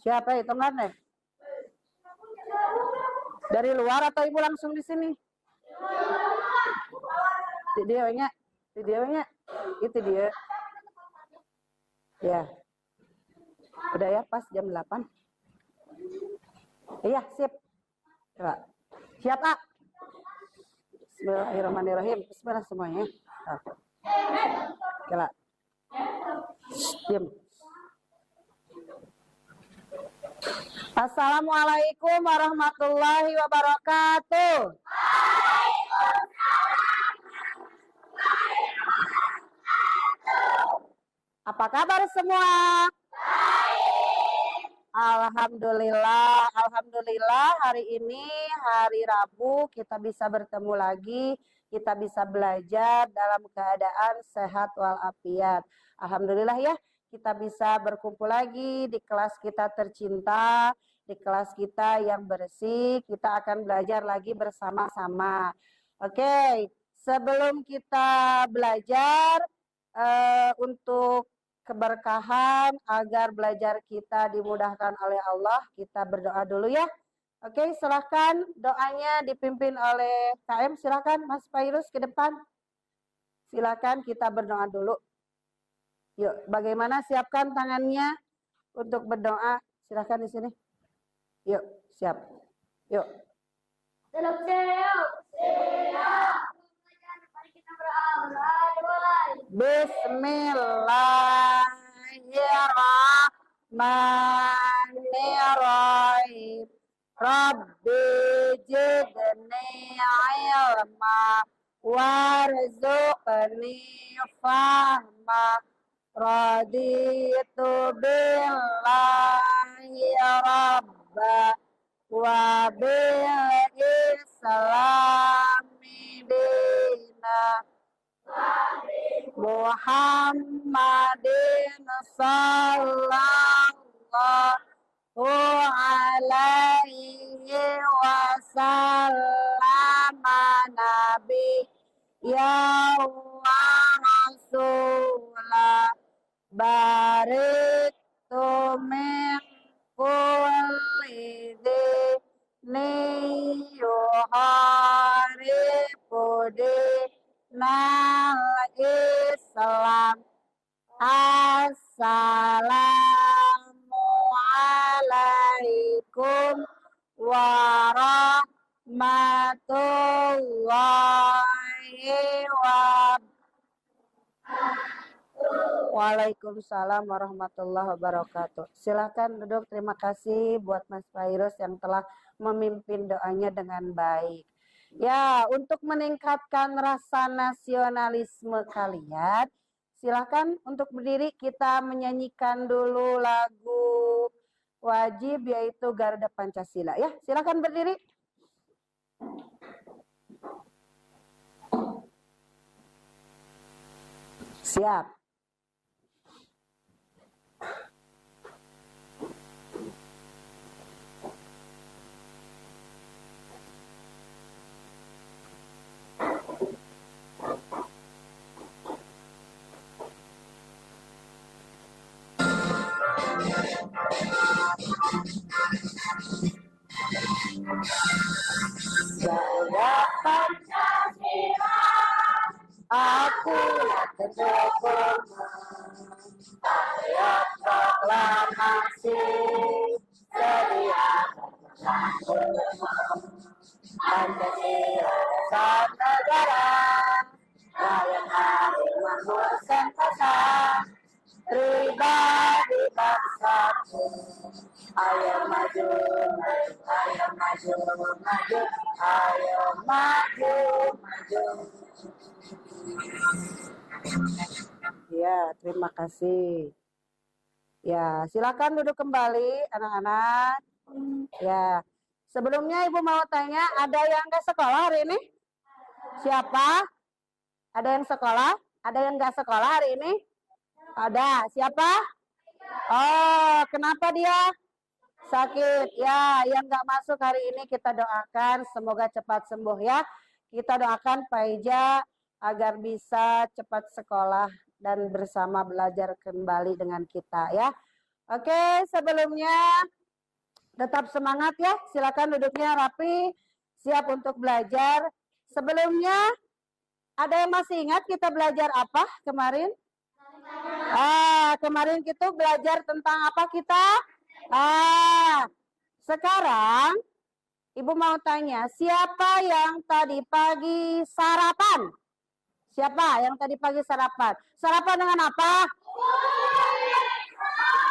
Siapa hitungan deh? Dari luar atau ibu langsung di sini? Videonya itu dia. Ya. Udah ya, pas jam 8. Iya, siap. Coba. Siap, Pak. Bismillahirrahmanirrahim. Bismillah semuanya. Oke, diam. Assalamualaikum warahmatullahi wabarakatuh. Apa kabar semua? Alhamdulillah, alhamdulillah hari ini hari Rabu kita bisa bertemu lagi, kita bisa belajar dalam keadaan sehat walafiat. Alhamdulillah ya, kita bisa berkumpul lagi di kelas kita tercinta, di kelas kita yang bersih, kita akan belajar lagi bersama-sama. Oke, sebelum kita belajar untuk keberkahan agar belajar kita dimudahkan oleh Allah, kita berdoa dulu ya. Oke, silahkan doanya dipimpin oleh KM. Silahkan Mas Fairuz ke depan. Silahkan kita berdoa dulu. Yuk, bagaimana siapkan tangannya untuk berdoa. Silahkan di sini. Yuk, siap. Yuk. Bismillahirrahmanirrahim. Rabbi jidni ilma warzuqni fahma. Raditu billahi rabba wa bil islami dina. Muhammadin sallallahu alaihi wasallam nabi ya rasulah barik tumin kulli dini yuharibudi nal Islam. Assalamualaikum warahmatullahi wabarakatuh. Waalaikumsalam warahmatullahi wabarakatuh. Silakan duduk. Terima kasih buat Mas Fairuz yang telah memimpin doanya dengan baik. Ya, untuk meningkatkan rasa nasionalisme kalian, silakan untuk berdiri, kita menyanyikan dulu lagu wajib yaitu Garuda Pancasila. Ya, silakan berdiri. Siap. Garuda Pancasila, akulah pendukungmu. Ayat proklamasi sedia untukmu. Pancasila dasar negara, rakyat hadir makmur sentosa, pribadi bangsaku. Ayo maju, maju, ayo maju, maju, ayo maju, maju. Ya, terima kasih. Ya, silakan duduk kembali anak-anak. Ya, sebelumnya Ibu mau tanya, ada yang nggak sekolah hari ini? Siapa? Ada yang sekolah? Ada yang nggak sekolah hari ini? Ada. Siapa? Oh, kenapa dia? Sakit. Ya, yang nggak masuk hari ini kita doakan semoga cepat sembuh ya. Kita doakan Paija agar bisa cepat sekolah dan bersama belajar kembali dengan kita ya. Oke, sebelumnya tetap semangat ya. Silakan duduknya rapi, siap untuk belajar. Sebelumnya, ada yang masih ingat kita belajar apa kemarin? Kemarin kita belajar tentang apa kita? Sekarang Ibu mau tanya, siapa yang tadi pagi sarapan? Siapa yang tadi pagi sarapan? Sarapan dengan apa?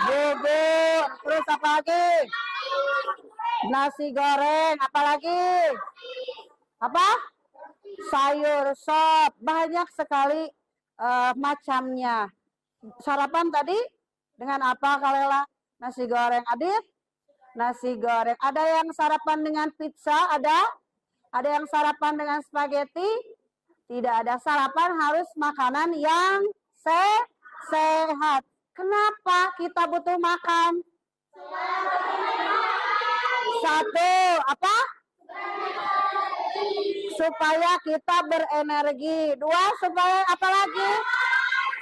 Bubur. Terus apa lagi? Nasi goreng. Apa lagi? Apa? Sayur sop. Banyak sekali macamnya. Sarapan tadi dengan apa, Kalela? Nasi goreng. Adit? Nasi goreng. Ada yang sarapan dengan pizza? Ada? Ada yang sarapan dengan spaghetti? Tidak ada. Sarapan harus makanan yang sehat. Kenapa kita butuh makan? Satu, apa? Supaya kita berenergi. Dua, supaya apa lagi?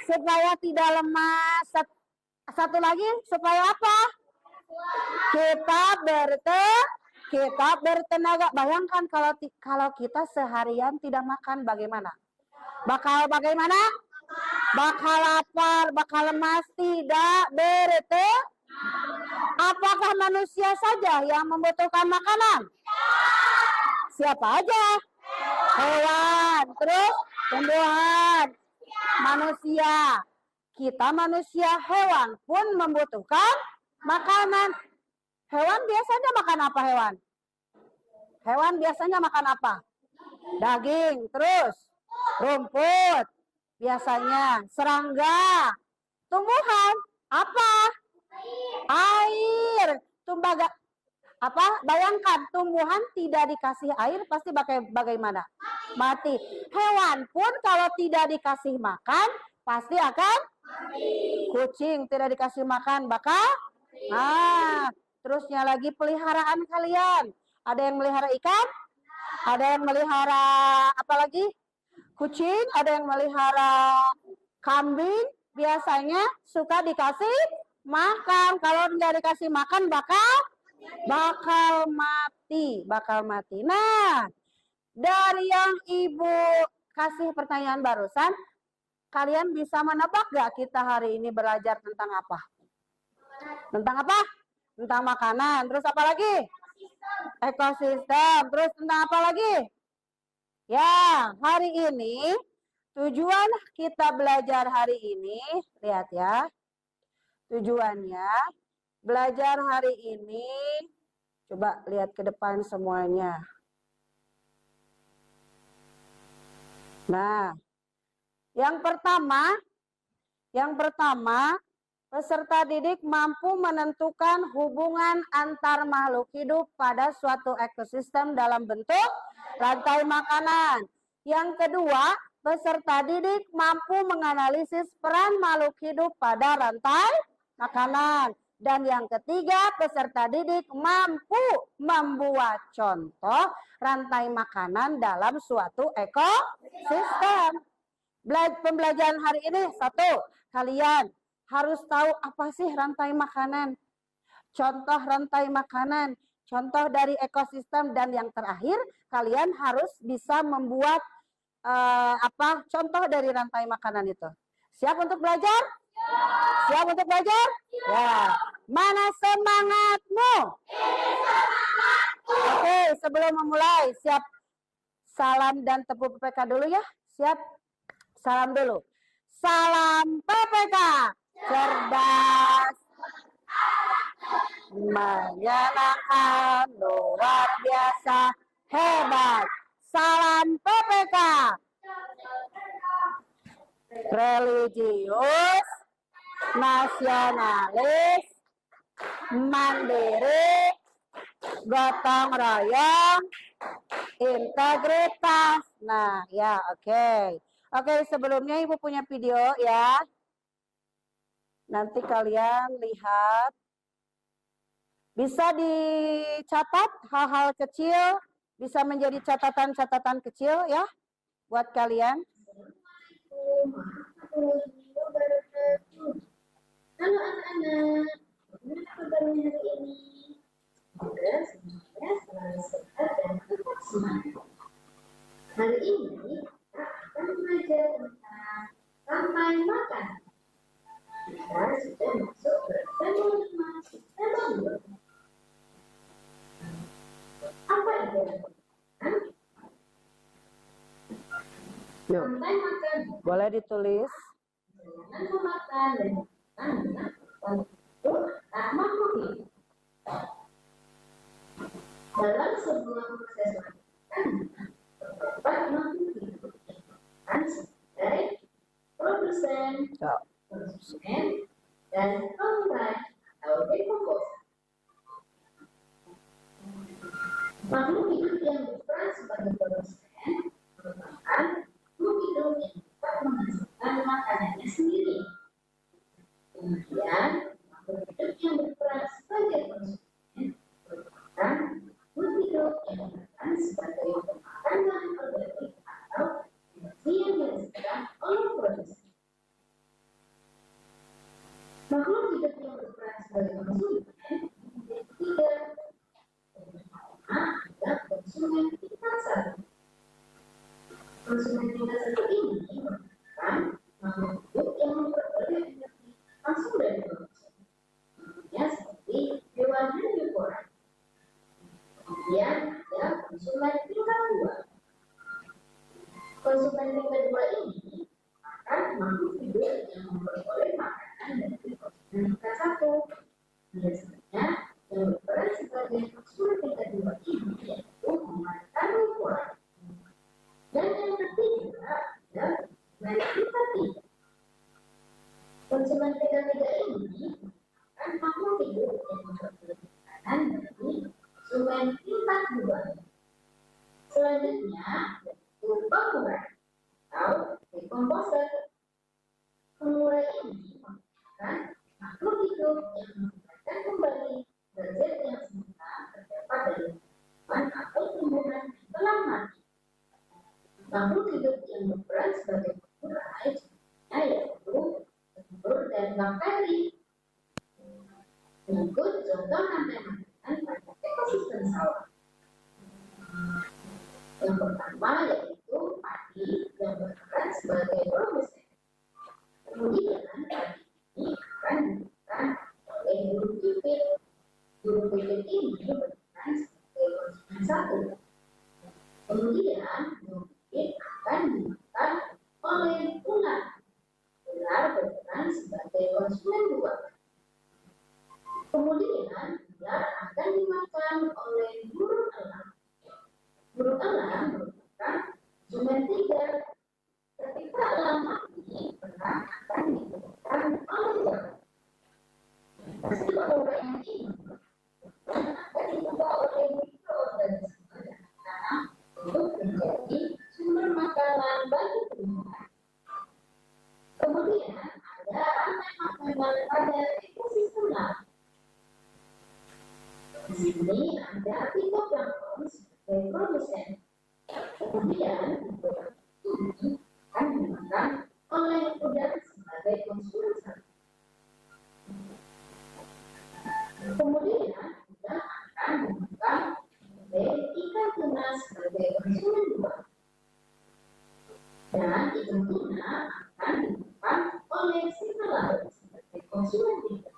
Supaya tidak lemas. Satu lagi, supaya apa? Kita bertenaga. Bayangkan kalau kita seharian tidak makan, bagaimana? Bakal bagaimana? Bakal lapar, bakal lemas, tidak Apakah manusia saja yang membutuhkan makanan? Siapa aja? Hewan, terus tumbuhan, manusia. Kita manusia, hewan pun membutuhkan makanan. Hewan biasanya makan apa hewan? Hewan biasanya makan apa? Daging, terus rumput, biasanya serangga. Tumbuhan, apa? Air. Bayangkan tumbuhan tidak dikasih air pasti bagaimana? Mati. Hewan pun kalau tidak dikasih makan pasti akan mati. Kucing tidak dikasih makan bakal. Terusnya lagi peliharaan kalian. Ada yang melihara ikan? Ada yang melihara apa lagi? Kucing, ada yang melihara kambing. Biasanya suka dikasih makan. Kalau nggak dikasih makan bakal mati. Nah, dari yang Ibu kasih pertanyaan barusan, kalian bisa menebak gak kita hari ini belajar tentang apa? Tentang apa? Tentang makanan. Terus apa lagi? Ekosistem. Terus tentang apa lagi? Ya, hari ini tujuan kita belajar hari ini, lihat ya. Tujuannya belajar hari ini, coba lihat ke depan semuanya. Nah, yang pertama, peserta didik mampu menentukan hubungan antar makhluk hidup pada suatu ekosistem dalam bentuk rantai makanan. Yang kedua, peserta didik mampu menganalisis peran makhluk hidup pada rantai makanan. Dan yang ketiga, peserta didik mampu membuat contoh rantai makanan dalam suatu ekosistem. Pembelajaran hari ini, satu, kalian harus tahu apa sih rantai makanan, contoh rantai makanan, contoh dari ekosistem, dan yang terakhir kalian harus bisa membuat contoh dari rantai makanan itu. Siap untuk belajar? Siap untuk belajar? Ya. Mana semangatmu? Oke, sebelum memulai, siap salam dan tepuk PPK dulu ya. Siap? Salam dulu. Salam PPK. Cerdas, menyenangkan, luar biasa, hebat. Salam PPK. Religius, nasionalis, mandiri, gotong royong, integritas. Nah, ya, oke. Oke, sebelumnya Ibu punya video ya. Nanti kalian lihat. Bisa dicatat hal-hal kecil, bisa menjadi catatan-catatan kecil ya buat kalian. Halo anak-anak, Gimana kabarnya hari ini? Semoga semuanya selalu sehat dan tetap semangat. Hari ini kita akan belajar tentang sampai makan. Kita sudah masuk ke tema 5, tema 2. Apa itu? Sampai makan. Boleh ditulis. Jangan memakan dan makan itu tak makhluk hidup. Dalam sebuah proses makan, terdapat makhluk hidup yang sebagai produsen, konsumen, dan pengurai atau dekomposer. Makhluk hidup yang berperan sebagai produsen merupakan makhluk hidup yang dapat menghasilkan makanannya sendiri. Kemudian, makhluk hidup yang berperan sebagai konsumen merupakan makhluk hidup yang berperan sebagai pemakan bahan organik atau energi yang dihasilkan oleh produsen. Makhluk hidup yang berperan sebagai konsumen menjadi 3. Ada konsumen tingkat 1. Konsumen tingkat 1 ini merupakan makhluk hidup yang memperoleh energi langsung dari produsen. Contohnya seperti hewan herbivora. Kemudian ada konsumen tingkat 2. Konsumen tingkat 2 ini merupakan makhluk hidup yang memperoleh makanan dari konsumen tingkat 1. Biasanya yang berperan sebagai konsumen tingkat 2 ini yaitu memakan herbivora. Dan yang ketiga ada konsumen tingkat 3. Konsumen tingkat 3 ini merupakan makhluk hidup yang memperoleh makanan dari konsumen tingkat 2. Selanjutnya yaitu pengurai atau dekomposer. Pengurai ini merupakan makhluk hidup yang mengembalikan kembali zat yang semula terdapat dari hewan atau tumbuhan yang telah mati. Makhluk hidup yang berperan sebagai pengurai yaitu telur dan bakteri. Berikut contoh rantai makanan pada ekosistem sawah. Yang pertama yaitu padi yang berperan sebagai produsen. Kemudian padi ini akan dimakan oleh burung pipit. Burung pipit ini berperan sebagai konsumen 1. Kemudian burung pipit akan dimakan oleh ular. Ular berperan sebagai konsumen 2. Kemudian ular akan dimakan oleh burung elang. Burung elang merupakan konsumen 3. Ketika elang mati, elang akan dimakan oleh ular. Hasil penguraian ini akan diubah oleh mikroorganisme dan tanah untuk menjadi sumber makanan bagi tumbuhan. Kemudian ada rantai makanan pada ekosistem laut. Di sini ada fitoplankton sebagai produsen. Kemudian fitoplankton ini akan dimakan oleh udang sebagai konsumen 1. Kemudian udang akan dimakan oleh ikan tuna sebagai konsumen 2. Dan ikan tuna akan dimakan oleh singa laut sebagai konsumen 3.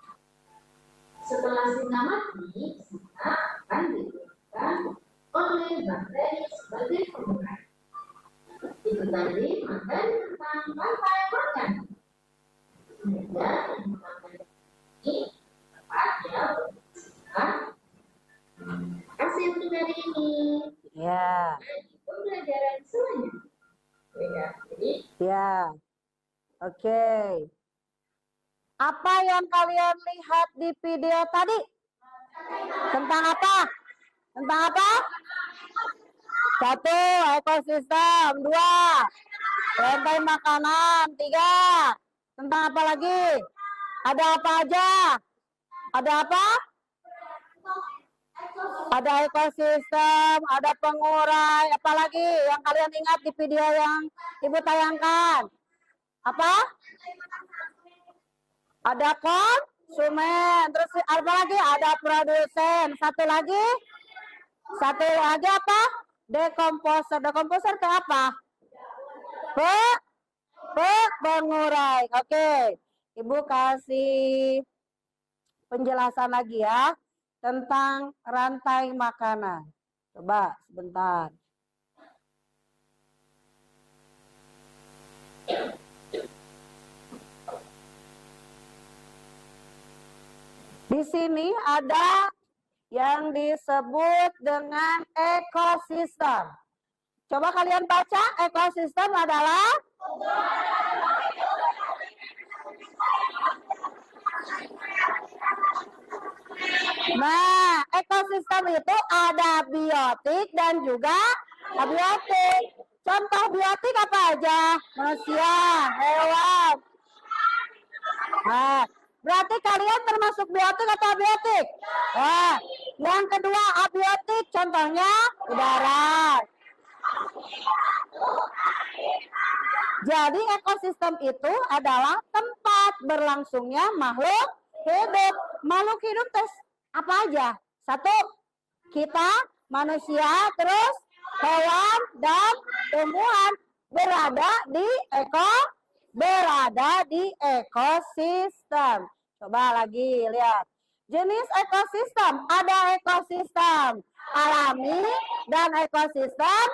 Setelah singa mati, singa akan dimakan oleh bakteri sebagai pengurai. Itu tadi materi tentang rantai makan. Semoga ilmu makan ini dapat ya bermanfaat. Terima kasih untuk hari ini. Ya. Di pembelajaran selanjutnya. Ya. Oke. Apa yang kalian lihat di video tadi? Tentang apa? Tentang apa? 1. Ekosistem. 2. Rantai makanan. 3. Tentang apa lagi? Ada apa aja? Ada apa? Ada ekosistem, ada pengurai, apalagi yang kalian ingat di video yang Ibu tayangkan? Apa? Ada konsumen. Terus apa lagi? Ada produsen. Satu lagi apa? Dekomposer. Dekomposer ke apa? Pengurai. Oke. Ibu kasih penjelasan lagi ya tentang rantai makanan. Coba sebentar. Di sini ada yang disebut dengan ekosistem. Coba kalian baca, ekosistem adalah nah, ekosistem itu ada biotik dan juga abiotik. Contoh biotik apa aja? Manusia, hewan. Nah, berarti kalian termasuk biotik atau abiotik? Nah, yang kedua abiotik, contohnya udara. Jadi ekosistem itu adalah tempat berlangsungnya makhluk hidup. Makhluk hidup tes apa aja? Satu, kita, manusia, terus hewan dan tumbuhan berada di ekosistem. Coba lagi lihat. Jenis ekosistem, ada ekosistem alami dan ekosistem.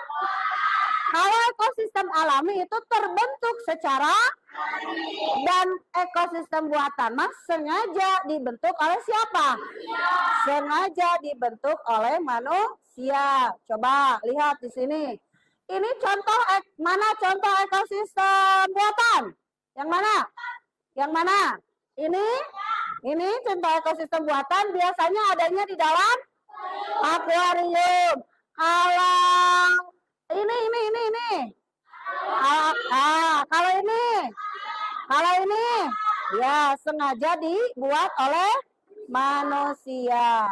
Kalau ekosistem alami itu terbentuk secara dan ekosistem buatan mas sengaja dibentuk oleh siapa? Sengaja dibentuk oleh manusia. Coba lihat di sini. Ini contoh mana contoh ekosistem buatan? Yang mana? Yang mana? Ini contoh ekosistem buatan biasanya adanya di dalam akuarium. Kalau ini. Kalau ini ya sengaja dibuat oleh manusia.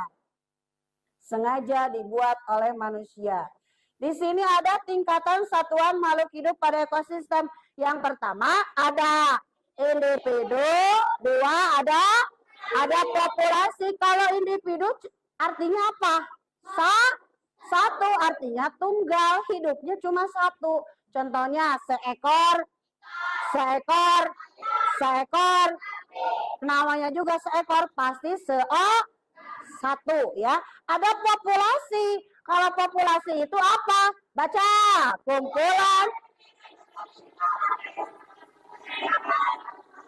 Sengaja dibuat oleh manusia. Di sini ada tingkatan satuan makhluk hidup pada ekosistem. Yang pertama ada individu, dua ada populasi. Kalau individu artinya apa? Satu artinya tunggal, hidupnya cuma satu. Contohnya seekor. Namanya juga seekor, pasti satu ya. Ada populasi. Kalau populasi itu apa? Baca, kumpulan.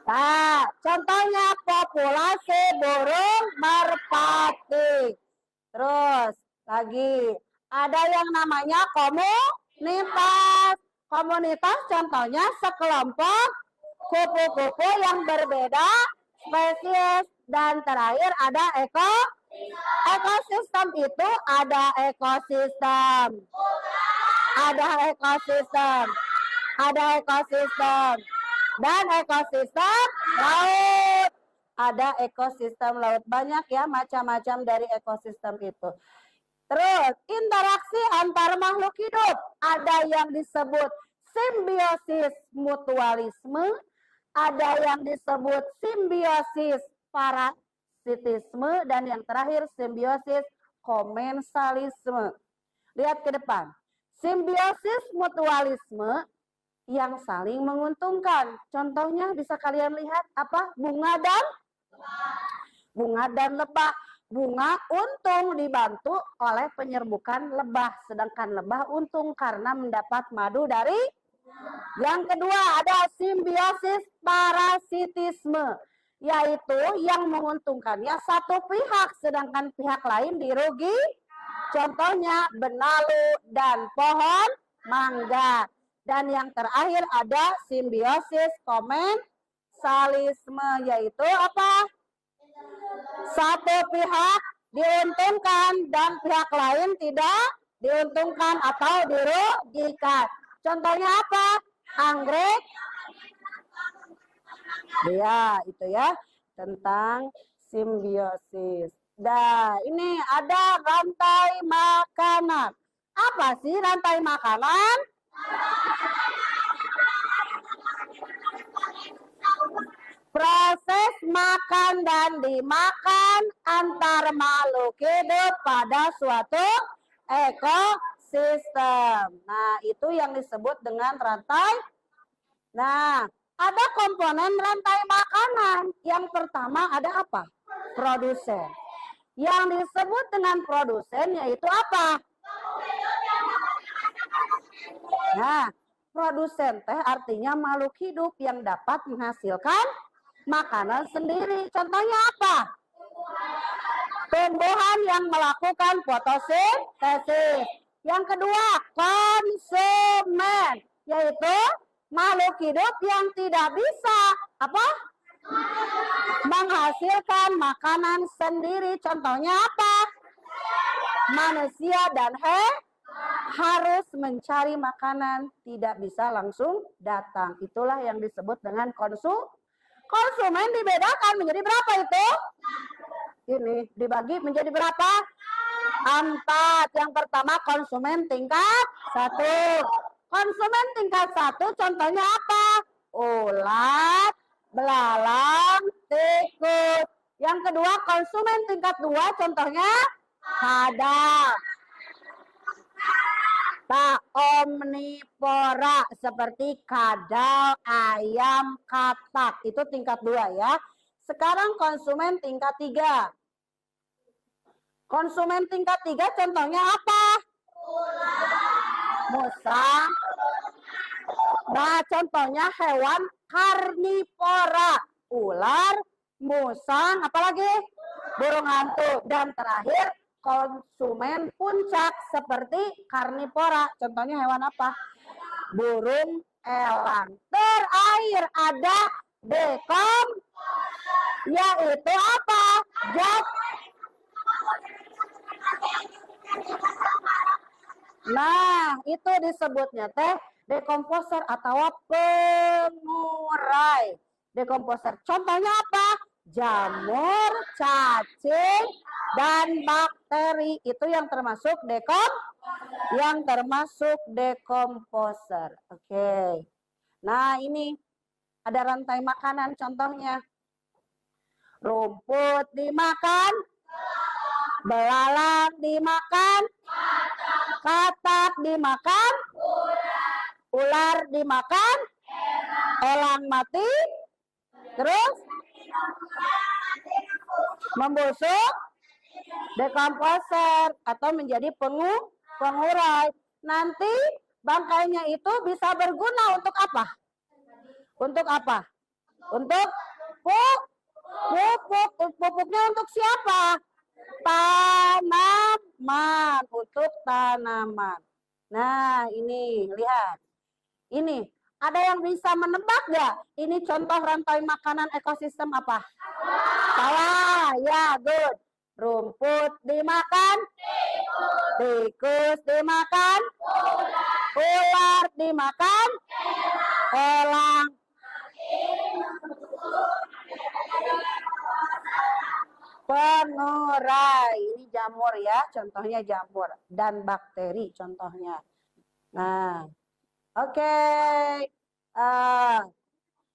Nah, contohnya populasi burung merpati. Terus lagi ada yang namanya komunitas. Komunitas contohnya sekelompok kupu-kupu yang berbeda spesies. Dan terakhir ada ekosistem itu ada ekosistem. Dan ekosistem laut. Ada ekosistem laut. Banyak ya macam-macam dari ekosistem itu. Terus interaksi antar makhluk hidup. Ada yang disebut simbiosis mutualisme. Ada yang disebut simbiosis parasitisme. Dan yang terakhir simbiosis komensalisme. Lihat ke depan. Simbiosis mutualisme yang saling menguntungkan. Contohnya bisa kalian lihat apa? Bunga dan lebah. Bunga untung dibantu oleh penyerbukan lebah. Sedangkan lebah untung karena mendapat madu dari. Yang kedua ada simbiosis parasitisme. Yaitu yang menguntungkannya satu pihak. Sedangkan pihak lain dirugi. Contohnya benalu dan pohon mangga. Dan yang terakhir ada simbiosis komensalisme. Yaitu apa? Satu pihak diuntungkan dan pihak lain tidak diuntungkan atau dirugikan. Contohnya apa? Anggrek. Ya, itu ya. Tentang simbiosis. Nah, ini ada rantai makanan. Apa sih rantai makanan? Proses makan dan dimakan antar makhluk hidup pada suatu ekosistem. Nah, itu yang disebut dengan rantai. Nah, ada komponen rantai makanan. Yang pertama ada apa? Produsen. Yang disebut dengan produsen yaitu apa? Nah, produsen teh artinya makhluk hidup yang dapat menghasilkan makanan sendiri. Contohnya apa? Tumbuhan yang melakukan fotosintesis. Yang kedua, konsumen, yaitu makhluk hidup yang tidak bisa apa? Menghasilkan makanan sendiri. Contohnya apa? Manusia dan harus mencari makanan, tidak bisa langsung datang. Itulah yang disebut dengan konsumen. Dibedakan menjadi berapa itu? Ini dibagi menjadi berapa? 4. Yang pertama konsumen tingkat 1. Konsumen tingkat 1 contohnya apa? Ulat, belalang, tikus. Yang kedua konsumen tingkat 2 contohnya hadap. Tak omnivora seperti kadal, ayam, katak. Itu tingkat 2 ya. Sekarang konsumen tingkat 3. Konsumen tingkat 3 contohnya apa? Musang. Nah, contohnya hewan karnivora. Ular, musang, apalagi? Burung hantu. Dan terakhir, konsumen puncak seperti karnivora. Contohnya hewan apa? Burung elang. Terakhir ada yaitu apa? Nah, itu disebutnya teh dekomposer atau pengurai. Dekomposer. Contohnya apa? Jamur, cacing, dan bakteri. Itu yang termasuk dekomposer. Oke. Nah, ini ada rantai makanan contohnya. Rumput dimakan, belalang dimakan, katak dimakan, ular dimakan, elang mati, terus membusuk, dekomposer atau menjadi pengurai. Nanti bangkainya itu bisa berguna untuk apa? Untuk apa? Untuk pupuk. Pupuknya untuk siapa? Tanaman. Untuk tanaman. Nah, ini lihat. Ini ada yang bisa menebak nggak? Ini contoh rantai makanan ekosistem apa? Salah, ya, good. Rumput dimakan, tikus dimakan, ular dimakan, elang. Pengurai. Ini jamur ya, contohnya jamur. Dan bakteri contohnya. Nah, oke.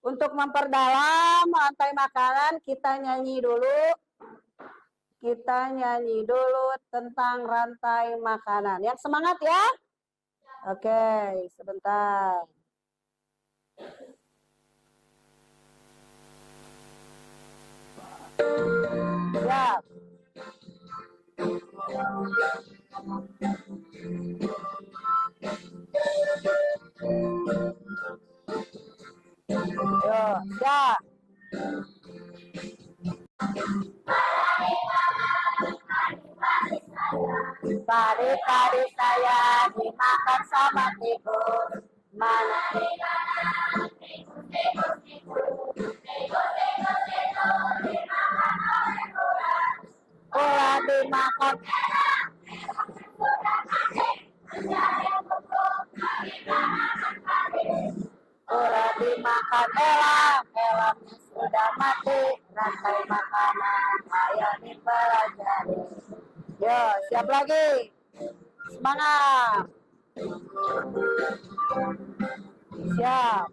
Untuk memperdalam rantai makanan, kita nyanyi dulu. Kita nyanyi dulu tentang rantai makanan. Yang semangat ya. Oke, sebentar. Siap. Yo, siap. Padi-padi saya dimakan sama tikus. Mana ular dimakan. Ular dimakan elang, elang sudah mati. Rantai makanan ayo dipelajari. Yo, siap lagi. Semangat. Siap.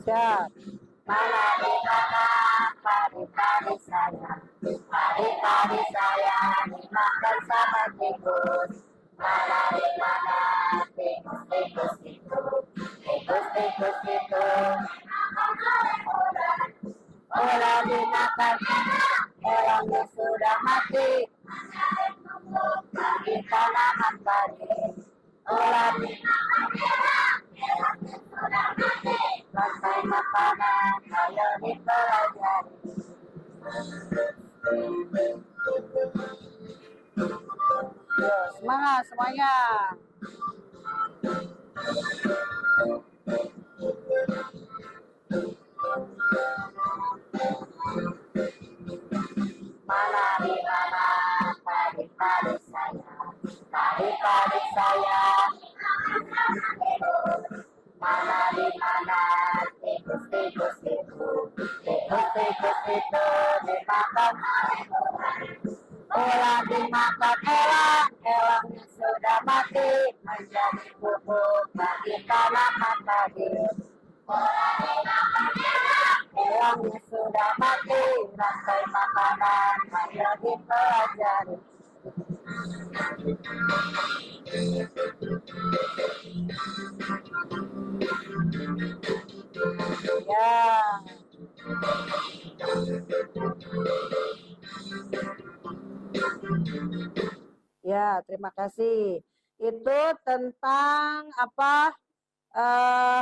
Siap. Mana di mana padi-padi saya, padi-padi saya dimakan sama tikus. Mana di mana tikus-tikus itu, tikus-tikus itu. Ular dimakan, elangnya sudah mati. Kita makan padi. Ular dimakan elangnya sudah mati. Rantai makanan, ayo dipelajari. Yo, semangat semuanya. Mana di mana padi-padi saya, padi-padi saya. Mana di mana tikus-tikus itu, tikus-tikus itu dimakan ular dimakan elang, elangnya sudah mati menjadi pupuk bagi tanaman padi. Ular dimakan elang, elangnya sudah mati, rantai makanan ayo dipelajari. Ya. Ya, terima kasih. Itu tentang apa?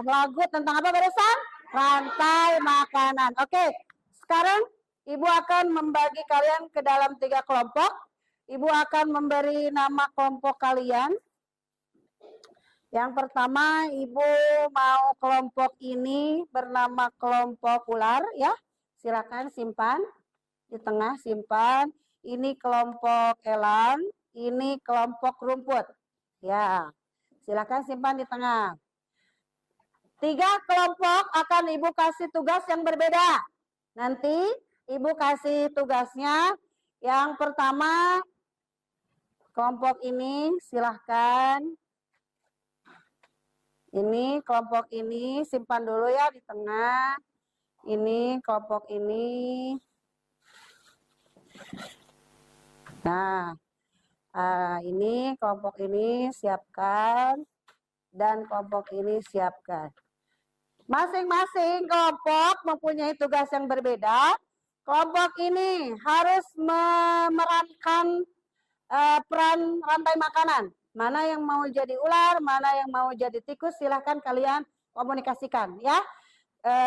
Lagu tentang apa barusan? Rantai makanan. Oke, sekarang Ibu akan membagi kalian ke dalam 3 kelompok. Ibu akan memberi nama kelompok kalian. Yang pertama, Ibu mau kelompok ini bernama kelompok ular, ya. Silakan simpan di tengah, simpan. Ini kelompok elang, ini kelompok rumput. Ya, silakan simpan di tengah. 3 kelompok akan Ibu kasih tugas yang berbeda. Nanti Ibu kasih tugasnya. Yang pertama, kelompok ini silahkan. Ini kelompok ini simpan dulu ya di tengah. Ini kelompok ini. Nah, ini kelompok ini siapkan. Dan kelompok ini siapkan. Masing-masing kelompok mempunyai tugas yang berbeda. Kelompok ini harus memerankan peran rantai makanan. Mana yang mau jadi ular, mana yang mau jadi tikus, silahkan kalian komunikasikan ya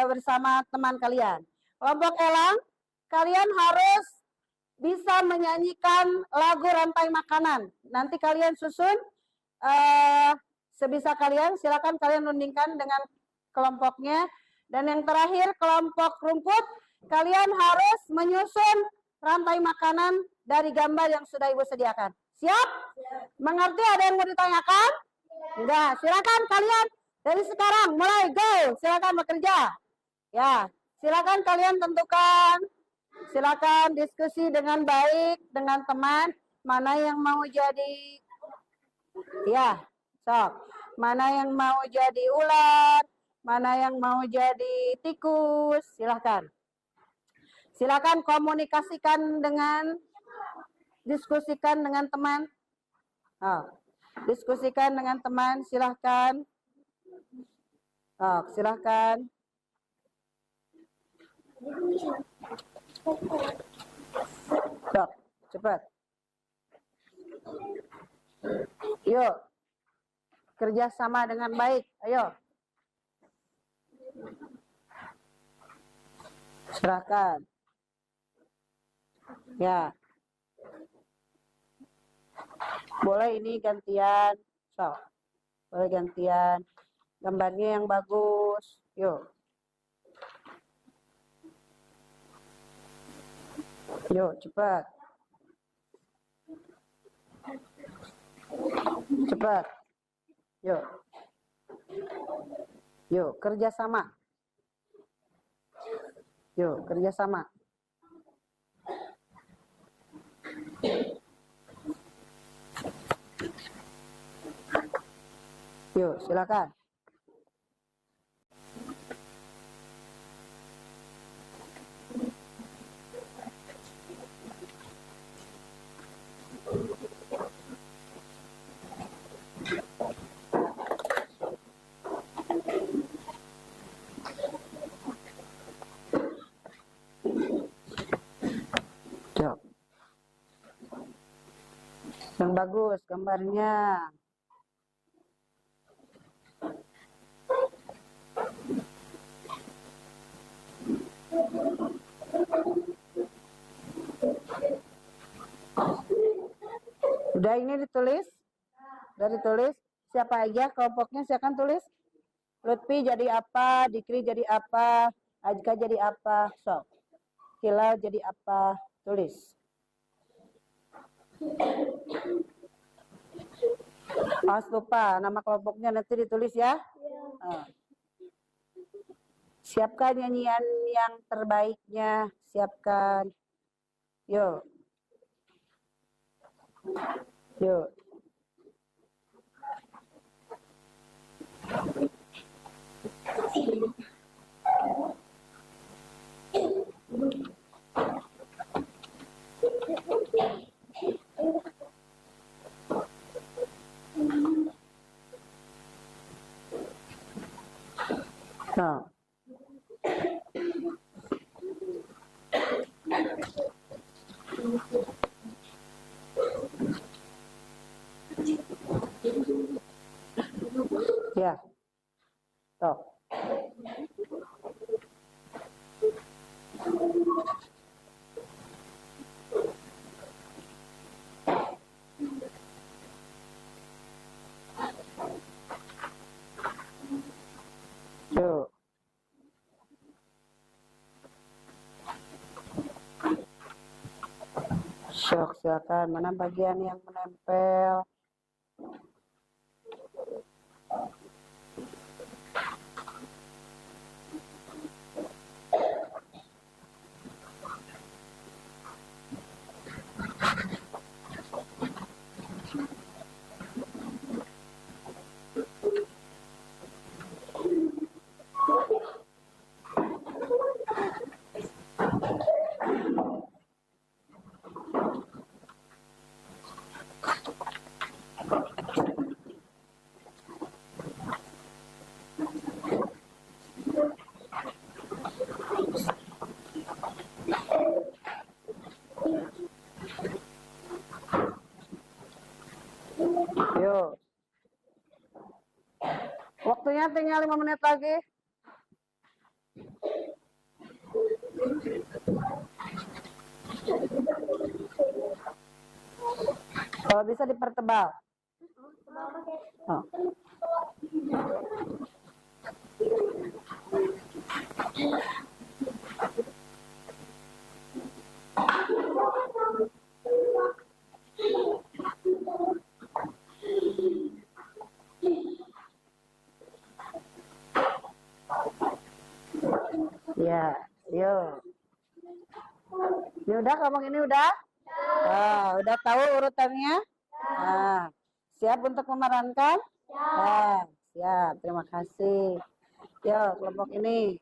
bersama teman kalian. Kelompok elang, kalian harus bisa menyanyikan lagu rantai makanan. Nanti kalian susun sebisa kalian, silakan kalian rundingkan dengan kelompoknya. Dan yang terakhir, kelompok rumput, kalian harus menyusun rantai makanan dari gambar yang sudah Ibu sediakan. Siap? Mengerti? Ada yang mau ditanyakan? Enggak. Silakan kalian dari sekarang mulai go. Silakan bekerja. Ya, silakan kalian tentukan. Silakan diskusi dengan baik dengan teman. Mana yang mau jadi? Ya, sok. Mana yang mau jadi ular? Mana yang mau jadi tikus? Silakan. Silakan komunikasikan dengan, diskusikan dengan teman. Diskusikan dengan teman, silahkan. Silahkan. Sok, cepat. Yuk, kerjasama dengan baik. Ayo. Silahkan. Ya. Boleh ini gantian. So, boleh gantian. Gambarnya yang bagus. Yuk. Yuk, cepat. Cepat. Yuk. Yuk, kerjasama. Yuk, kerjasama. Yuk, silakan. Yuk. Yang bagus gambarnya. Udah ini ditulis? Udah ditulis? Siapa aja kelompoknya silakan tulis. Lutfi jadi apa? Dikri jadi apa? Ajka jadi apa? Sok. Hilal jadi apa? Tulis. Awas lupa nama kelompoknya nanti ditulis ya. Siapkan nyanyian yang terbaiknya. Siapkan. Yuk. Yuk. Nah. Ya. Tuh. Yuk. Sok, silakan. Mana bagian yang menempel? Yuk. Waktunya tinggal 5 menit lagi. Kalau bisa dipertebal. Oh. Ya, yuk. Ini udah ngomong ini udah? Udah tahu urutannya? Siap untuk memerankan? Siap. Terima kasih. Yuk, kelompok ini.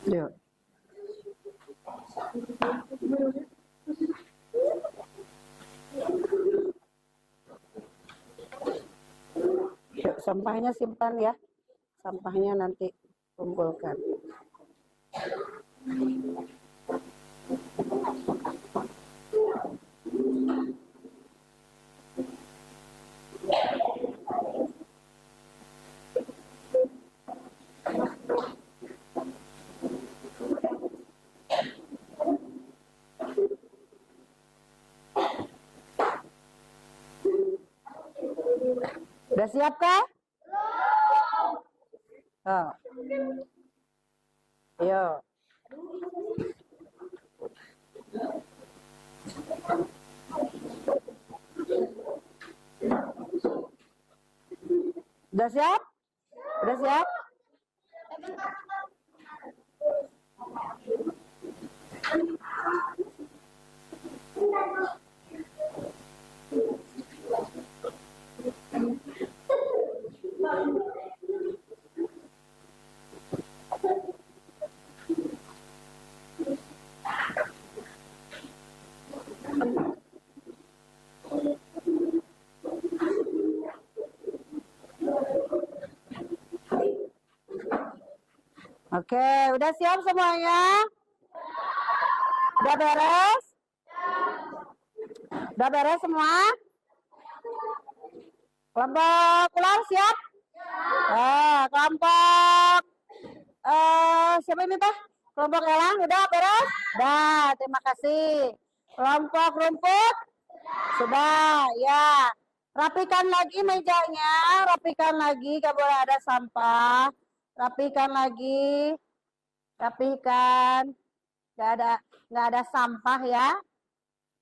Yuk. Yuk, sampahnya simpan ya. Sampahnya nanti kumpulkan. Udah siap kah? Oh. Ayo. Udah siap? Udah siap? Oke, udah siap semuanya? Udah beres? Udah beres semua? Kelompok ular siap? Kelompok siapa ini teh? Kelompok elang udah beres? Udah, terima kasih. Kelompok rumput? Sudah, ya. Rapikan lagi mejanya, rapikan lagi, gak boleh ada sampah. Rapikan lagi, rapikan, nggak ada sampah ya.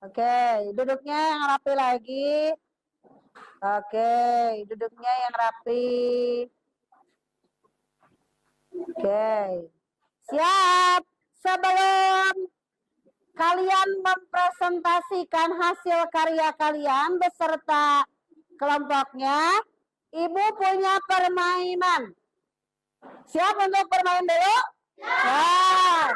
Oke, duduknya yang rapi lagi. Oke, duduknya yang rapi. Oke, siap. Sebelum kalian mempresentasikan hasil karya kalian beserta kelompoknya, Ibu punya permainan. Siap untuk bermain dulu? Ya.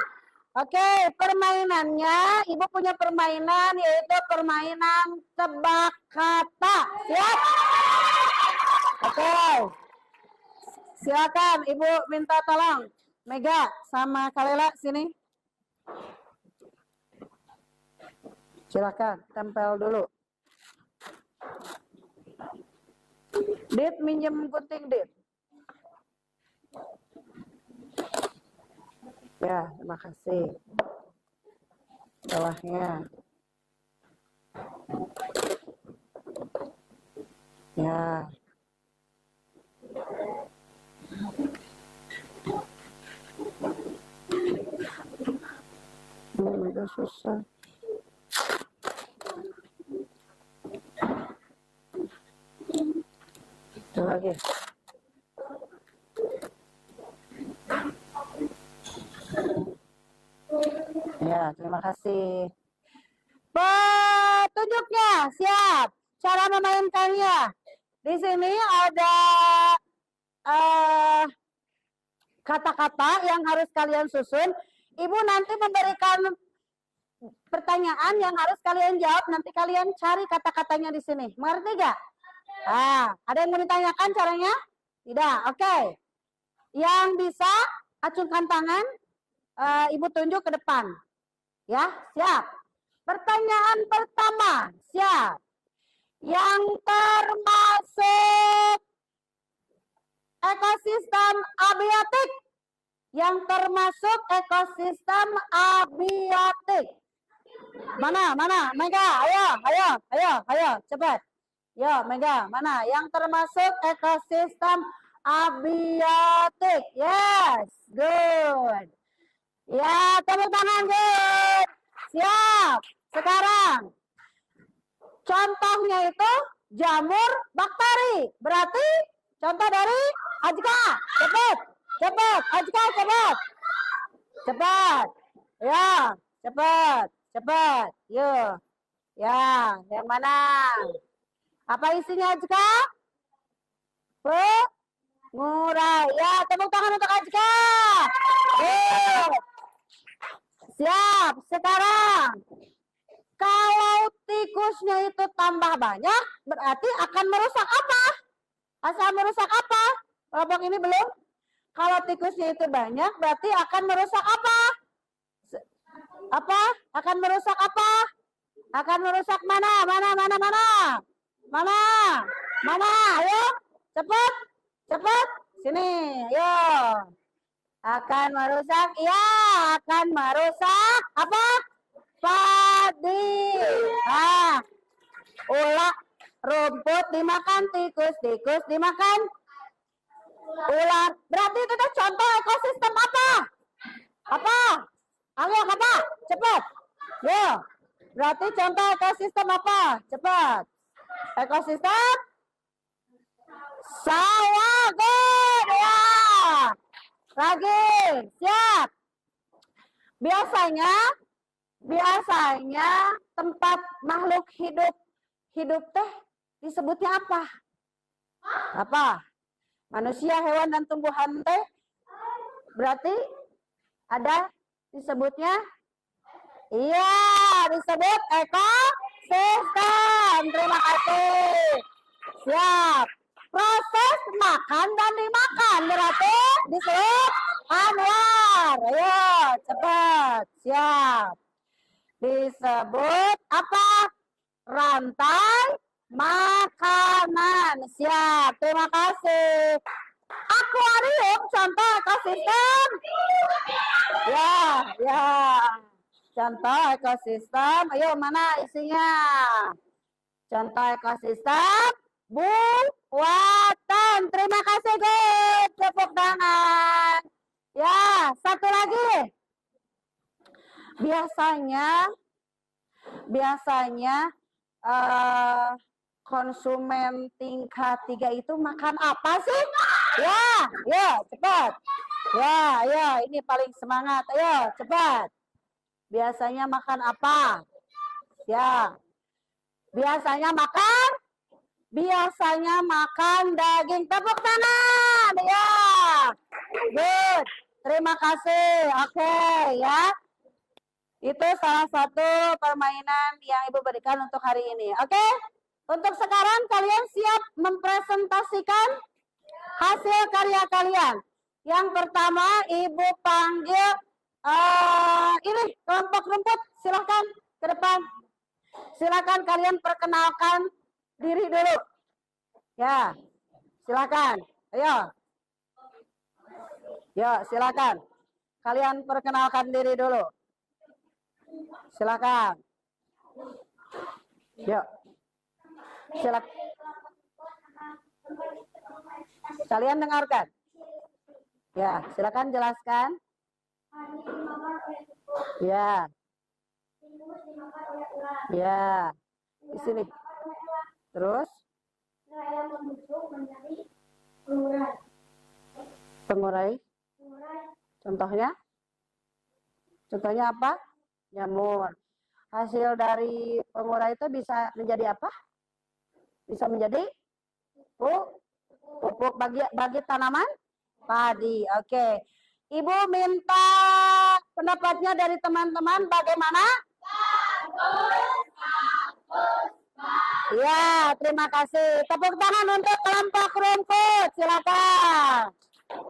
Oke, permainannya, Ibu punya permainan yaitu permainan tebak kata. Siap? Oke. Silakan Ibu minta tolong. Mega sama Kalela sini. Silakan, tempel dulu. Dit, minjem gunting, Dit. Ya, terima kasih. Bawahnya. Ya. Udah susah. Itu lagi. Ya, terima kasih. Petunjuknya siap. Cara memainkannya. Di sini ada kata-kata yang harus kalian susun. Ibu nanti memberikan pertanyaan yang harus kalian jawab. Nanti kalian cari kata-katanya di sini. Mengerti gak? Ada yang mau ditanyakan caranya? Tidak. Oke. Yang bisa acungkan tangan. Ibu tunjuk ke depan. Ya, siap. Pertanyaan pertama, siap. Yang termasuk ekosistem abiotik. Yang termasuk ekosistem abiotik. Mana? Mega, ayo, cepat. Yo, Mega, mana? Yang termasuk ekosistem abiotik. Yes, good. Ya, tepuk tangan, good. Siap. Sekarang, contohnya itu jamur bakteri. Berarti contoh dari Ajka. Cepat. Ajka, cepat. Ya, cepat. Yuk. Ya, yang mana? Apa isinya Ajka? Pengurai. Ya, tepuk tangan untuk Ajka. Siap. Sekarang, kalau tikusnya itu tambah banyak, berarti akan merusak apa? Asal merusak apa? Kelompok ini belum. Kalau tikusnya itu banyak, berarti akan merusak apa? Akan merusak apa? Akan merusak mana? Ayo, cepat. Sini, ayo. Akan merusak, ya, akan merusak apa? Padi. Ulah Rumput dimakan tikus, tikus dimakan ular. Berarti itu tuh contoh ekosistem apa? Apa? Ayo kata, cepat. Yo. Berarti contoh ekosistem apa? Cepat. Ekosistem sawah. Good. Ya. Lagi. Siap. Biasanya tempat makhluk hidup teh disebutnya apa? Apa? Manusia, hewan, dan tumbuhan teh berarti ada disebutnya? Iya, disebut ekosistem. Terima kasih. Siap. Proses makan dan dimakan berarti disebut Anwar. Ayo, cepat. Siap. Disebut apa? Rantai makanan. Siap. Terima kasih. Akuarium contoh ekosistem. Ya. Contoh ekosistem. Ayo, mana isinya? Contoh ekosistem buatan. Terima kasih, guys. Tepuk tangan. Ya, satu lagi. Biasanya konsumen tingkat 3 itu makan apa sih? Ya, cepat. Ya, ini paling semangat. Ayo, cepat. Biasanya makan apa? Ya. Biasanya makan daging. Tepuk tangan. Ya. Good. Terima kasih. Oke, ya. Itu salah satu permainan yang Ibu berikan untuk hari ini. Oke? Untuk sekarang kalian siap mempresentasikan hasil karya kalian. Yang pertama Ibu panggil ini kelompok rumput, silahkan ke depan. Silakan kalian perkenalkan diri dulu. Ya, silakan. Ayo. Ya, silakan. Kalian perkenalkan diri dulu. Silakan. Yuk. Silakan. Kalian dengarkan. Ya, silakan jelaskan. Ya. Ya. Di sini. Terus? Pengurai. Contohnya? Contohnya apa? Jamur. Hasil dari pengurai itu bisa menjadi apa? Bisa menjadi pupuk bagi tanaman padi. Oke. Ibu minta pendapatnya dari teman-teman bagaimana? Ya, terima kasih. Tepuk tangan untuk kelompok rumput. Silakan.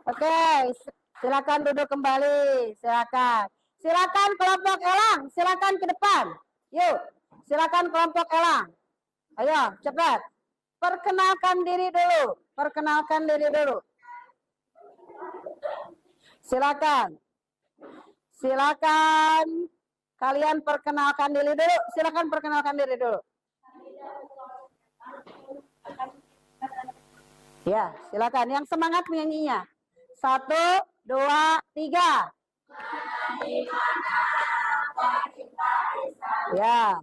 Oke, silakan duduk kembali. Silakan. Silakan kelompok elang. Silakan ke depan. Yuk, silakan kelompok elang. Ayo, cepat. Perkenalkan diri dulu. Perkenalkan diri dulu. Silakan. Silakan. Kalian perkenalkan diri dulu. Silakan perkenalkan diri dulu. Ya, silakan. Yang semangat menyanyinya. 1, 2, 3. Ya.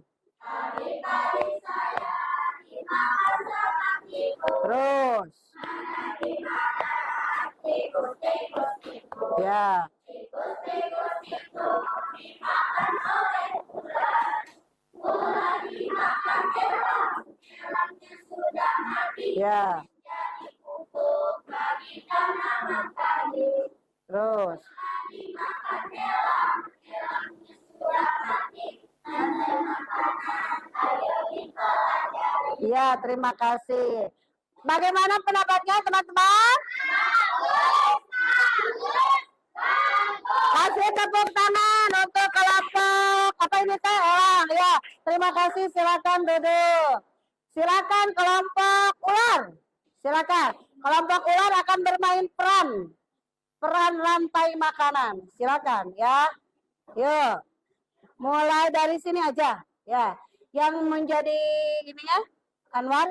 Terus. Ya. Ya. Terus. Ya, terima kasih. Bagaimana pendapatnya teman-teman? Kasih tepuk tangan untuk kelompok apa ini teh elang ya. Terima kasih, silakan duduk. Silakan kelompok ular. Silakan. Kelompok ular akan bermain peran rantai makanan. Silakan ya. Yuk. Mulai dari sini aja ya. Yang menjadi ininya Anwar,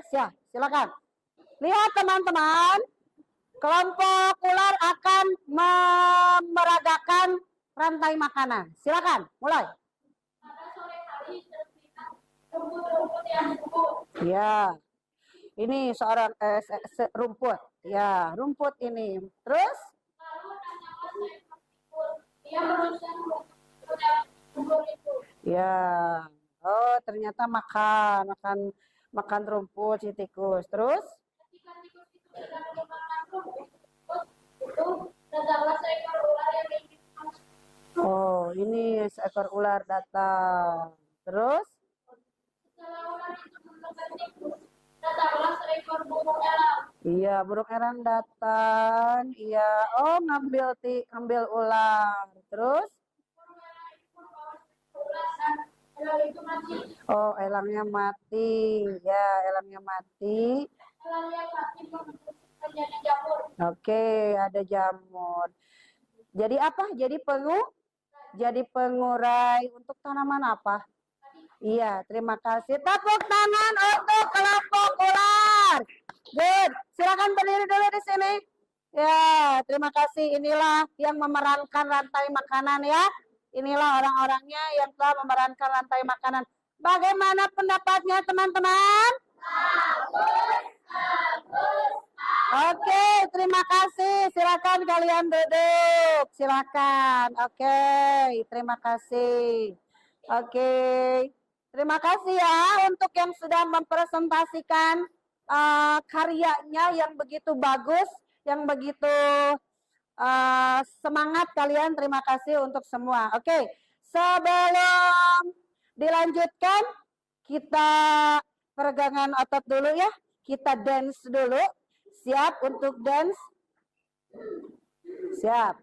silakan. Lihat teman-teman, kelompok ular akan memeragakan rantai makanan. Silakan, mulai. Pada sore hari terlihat rumput-rumput yang subur. Ya, ini seorang rumput. Ya, rumput ini. Terus? Lalu datanglah seekor tikus. Dia berusaha untuk subur itu. Ya, oh ternyata makan rumput si tikus. Terus? Ketika tikus itu sedang memakan rumput itu, datanglah seekor ular yang ingin masuk. Oh, ini seekor ular datang. Terus? Setelah ular itu menekan tikus, datanglah seekor burung elang. Iya, burung elang datang. Iya, oh ngambil ular. Terus? Burung elang itu membawa ulasan. Elang itu mati. Oh, elangnya mati. Ya, elangnya mati. Elang yang mati menjadi jamur. Oke, ada jamur. Jadi apa? Jadi pengurai untuk tanaman apa? Iya, terima kasih. Tepuk tangan untuk kelompok ular. Good. Silakan berdiri dulu di sini. Ya, terima kasih. Inilah yang memerankan rantai makanan ya. Inilah orang-orangnya yang telah memerankan rantai makanan. Bagaimana pendapatnya teman-teman? Oke, terima kasih. Silakan kalian duduk. Silakan. Oke, terima kasih. Oke, terima kasih ya untuk yang sudah mempresentasikan karyanya yang begitu bagus, yang begitu semangat kalian. Terima kasih untuk semua. Oke, sebelum dilanjutkan, kita peregangan otot dulu ya. Kita dance dulu. Siap untuk dance? Siap.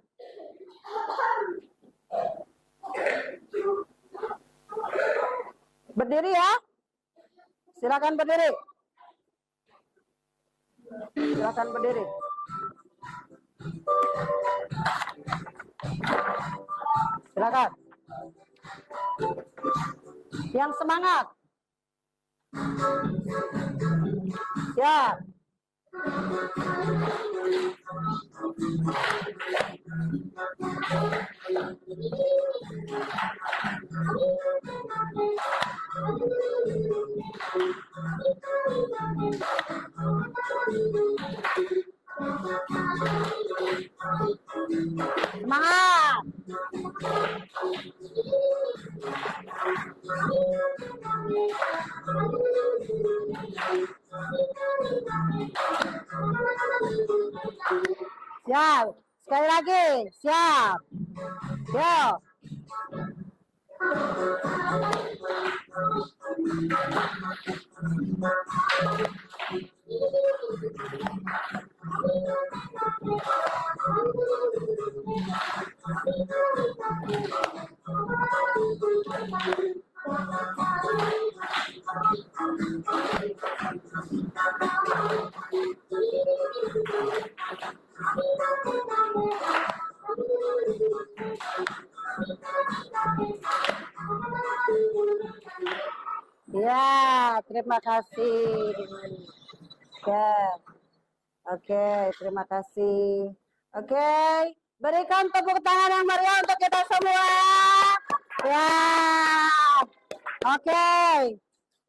Berdiri ya. Silakan berdiri. Silakan berdiri. Silakan. Yang semangat. Siap. Semangat. Siap. Sekali lagi. Siap. Yo. Ya, terima kasih. Ya. Oke, terima kasih. Oke, berikan tepuk tangan yang meriah untuk kita semua. Ya. Oke.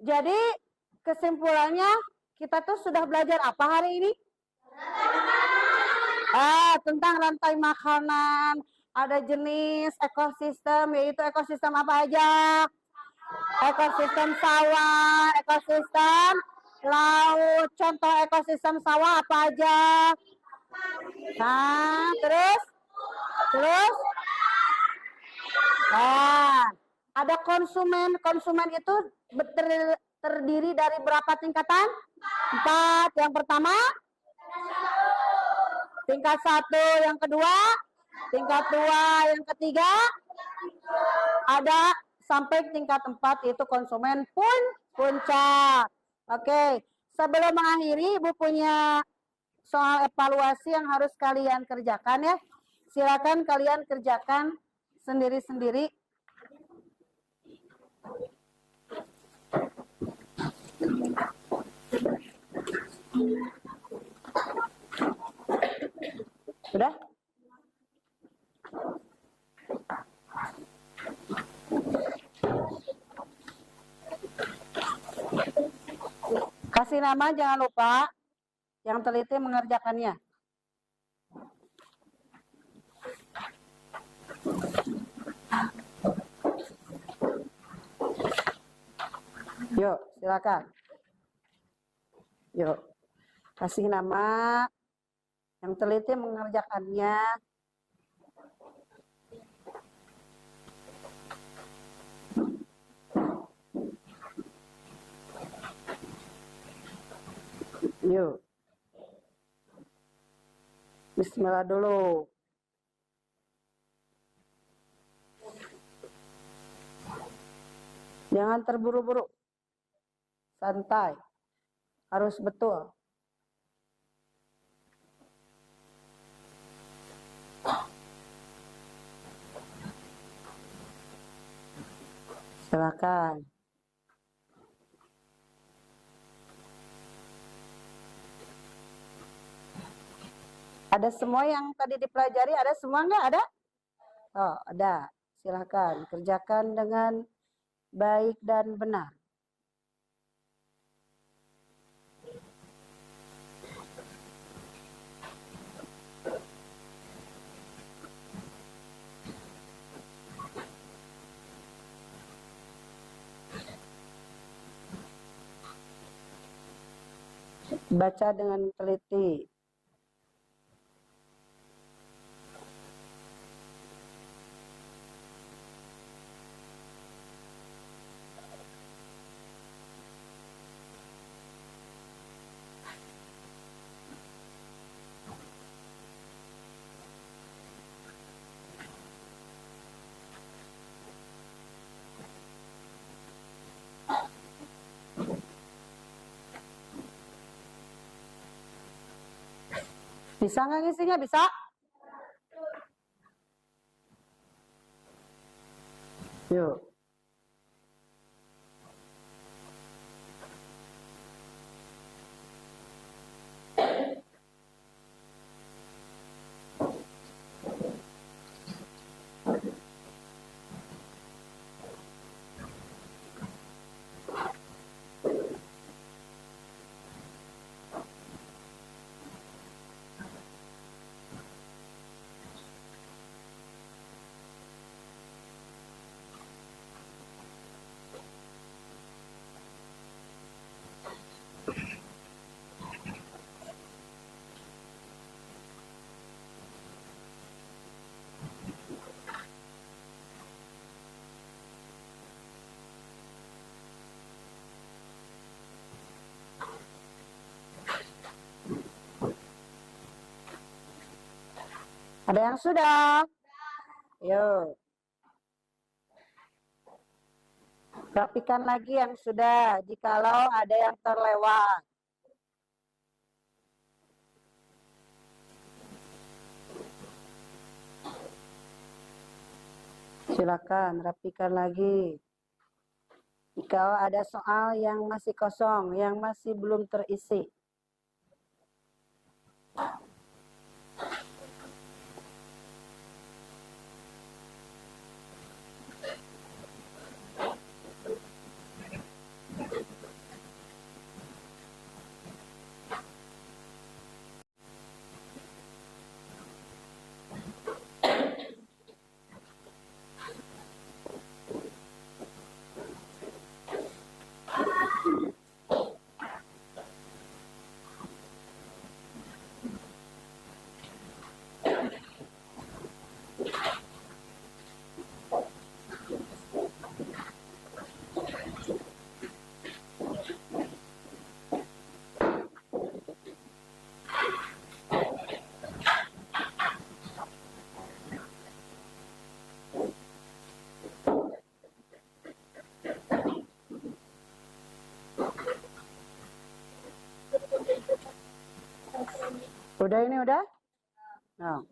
Jadi kesimpulannya kita tuh sudah belajar apa hari ini? Tentang rantai makanan, ada jenis ekosistem, yaitu ekosistem apa aja? Ekosistem sawah, ekosistem laut. Contoh ekosistem sawah apa aja? Nah, terus? Nah, ada konsumen. Konsumen itu terdiri dari berapa tingkatan? 4. Yang pertama? Tingkat 1. Yang kedua? Tingkat 2. Yang ketiga? Ada sampai tingkat 4, yaitu konsumen puncak. Oke, sebelum mengakhiri, Ibu punya soal evaluasi yang harus kalian kerjakan ya. Silakan kalian kerjakan sendiri-sendiri. Sudah? Kasih nama, jangan lupa yang teliti mengerjakannya. Yuk, silakan. Yuk, kasih nama yang teliti mengerjakannya. Yuk. Bismillah dulu. Jangan terburu-buru. Santai. Harus betul. Silakan. Ada semua yang tadi dipelajari? Ada semua nggak? Ada? Oh, ada. Silakan. Kerjakan dengan baik dan benar. Baca dengan teliti. Bisa nggak ngisinya? Bisa? Yuk. Ada yang sudah? Yuk. Rapikan lagi yang sudah, jikalau ada yang terlewat. Silakan, rapikan lagi. Jika ada soal yang masih kosong, yang masih belum terisi. Udah ini udah? Nah.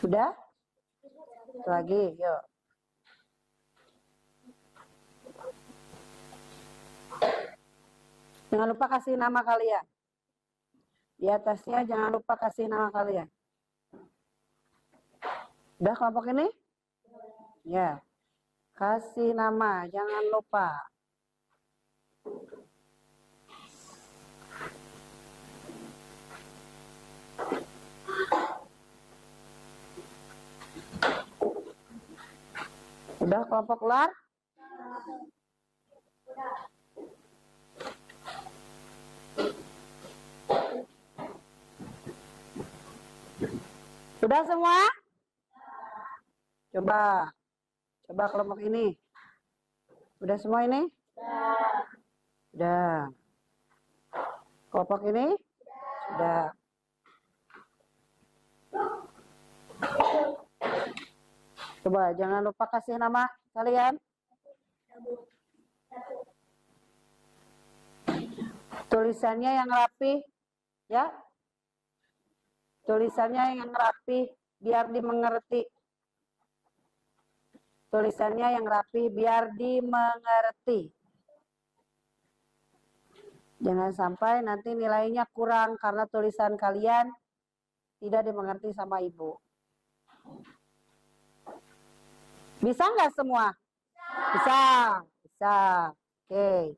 Udah? Lagi, yuk. Jangan lupa kasih nama kalian. Di atasnya jangan lupa kasih nama kalian. Udah kelompok ini? Ya. Kasih nama, jangan lupa. Udah kelompok ular? Sudah semua? Coba kelompok ini. Udah semua ini? Sudah. Kelompok ini? Sudah. Coba jangan lupa kasih nama kalian. Tulisannya yang rapi, ya. Tulisannya yang rapi biar dimengerti. Tulisannya yang rapi biar dimengerti. Jangan sampai nanti nilainya kurang karena tulisan kalian tidak dimengerti sama ibu. Bisa nggak semua? Bisa. Bisa. Oke.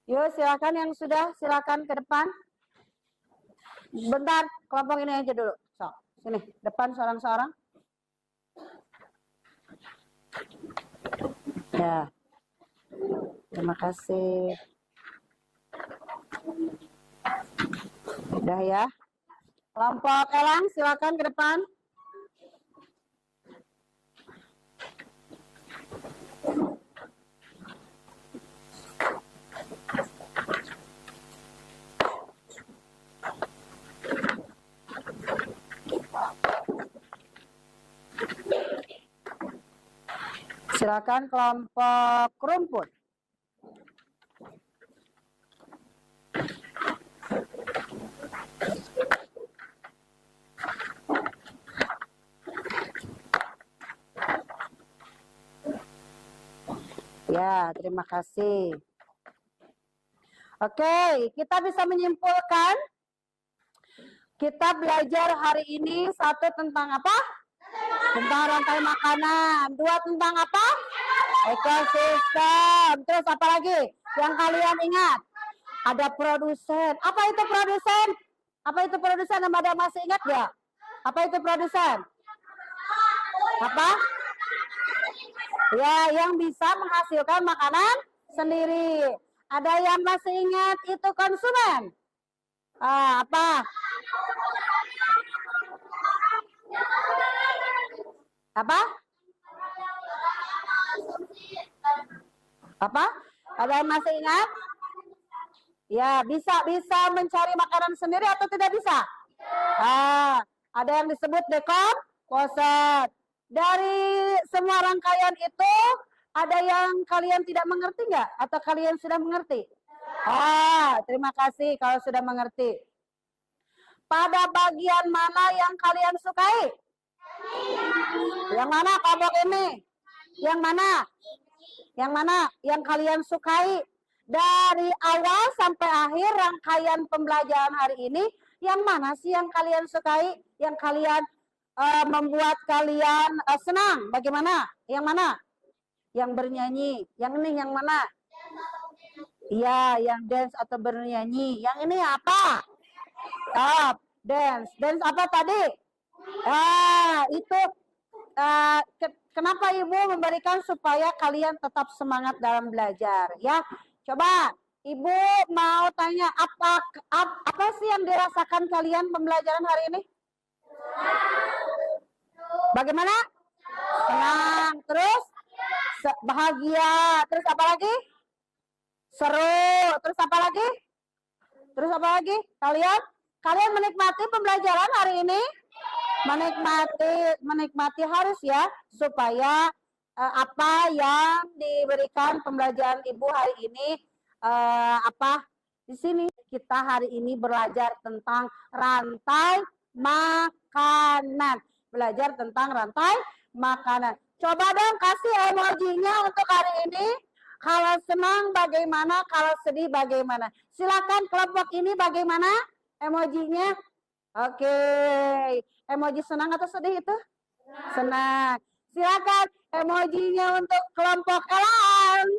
Yuk silakan yang sudah, silakan ke depan. Bentar, kelompok ini aja dulu. So, sini, depan seorang-seorang. Ya. Terima kasih. Udah ya. Kelompok Elang silakan ke depan. Silakan kelompok rumput. Ya, terima kasih. Oke, kita bisa menyimpulkan kita belajar hari ini satu tentang apa? Tentang rantai makanan. Dua tentang apa? Ekosistem. Terus apa lagi yang kalian ingat? Ada produsen. Apa itu produsen? Apa itu produsen? Ada masih ingat nggak? Apa itu produsen? Apa? Ya, yang bisa menghasilkan makanan sendiri. Ada yang masih ingat itu konsumen? Apa? Apa? Apa? Ada yang masih ingat? Ya, bisa mencari makanan sendiri atau tidak bisa? Ada yang disebut dekomposer. Dari semua rangkaian itu, ada yang kalian tidak mengerti nggak? Atau kalian sudah mengerti? Terima kasih kalau sudah mengerti. Pada bagian mana yang kalian sukai? Yang mana kelompok ini? Yang mana? Yang mana yang kalian sukai? Dari awal sampai akhir rangkaian pembelajaran hari ini, yang mana sih yang kalian sukai? Yang kalian membuat kalian senang? Bagaimana? Yang mana? Yang bernyanyi. Yang ini yang mana? Iya, yang dance atau bernyanyi. Yang ini apa? Dance. Dance apa tadi? Itu kenapa Ibu memberikan supaya kalian tetap semangat dalam belajar, ya? Coba Ibu mau tanya apa sih yang dirasakan kalian pembelajaran hari ini? Bagaimana? Senang. Terus bahagia. Terus apa lagi? Seru. Terus apa lagi? Terus apa lagi? Kalian menikmati pembelajaran hari ini? Menikmati harus ya, supaya apa yang diberikan pembelajaran Ibu hari ini di sini kita hari ini belajar tentang rantai makanan. Belajar tentang rantai makanan. Coba dong kasih emojinya untuk hari ini. Kalau senang bagaimana? Kalau sedih bagaimana? Silakan kelompok ini bagaimana emojinya? Oke. Emoji senang atau sedih itu? Senang. Silakan emojinya untuk kelompok Elang.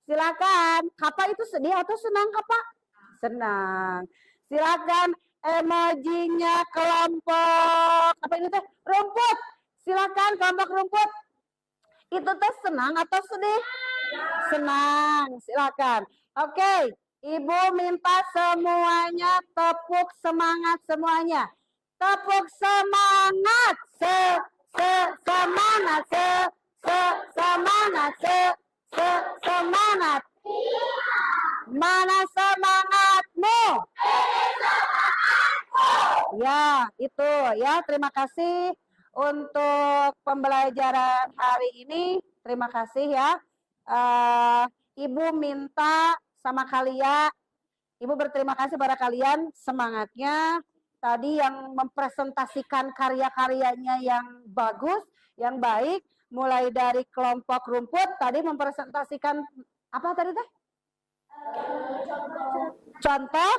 Silakan. Kapa itu sedih atau senang, Kapa? Senang. Silakan emojinya kelompok apa ini teh? Rumput. Silakan kelompok rumput. Itu teh senang atau sedih? Senang. Silakan. Oke, Ibu minta semuanya tepuk semangat semuanya. Tepuk semangat. Semangat. Semangat. Semangat. Mana semangatmu? Ya, itu ya. Terima kasih untuk pembelajaran hari ini. Terima kasih ya. Ibu minta sama kalian, Ibu berterima kasih pada kalian semangatnya. Tadi yang mempresentasikan karya-karyanya yang bagus, yang baik. Mulai dari kelompok rumput, tadi mempresentasikan apa tadi teh? Contoh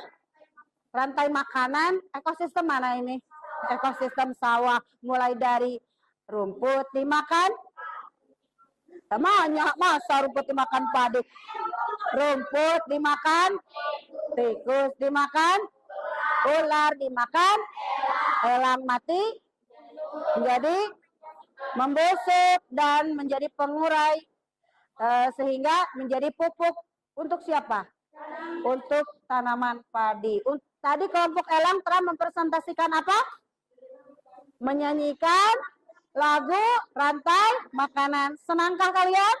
rantai makanan, ekosistem mana ini? Ekosistem sawah, mulai dari rumput dimakan. Namanya masa rumput dimakan padi? Rumput dimakan, tikus dimakan, ular dimakan, elang mati, menjadi membusuk dan menjadi pengurai, sehingga menjadi pupuk untuk siapa? Untuk tanaman padi. Tadi kelompok elang telah mempresentasikan apa? Menyanyikan lagu rantai makanan. Senangkah kalian?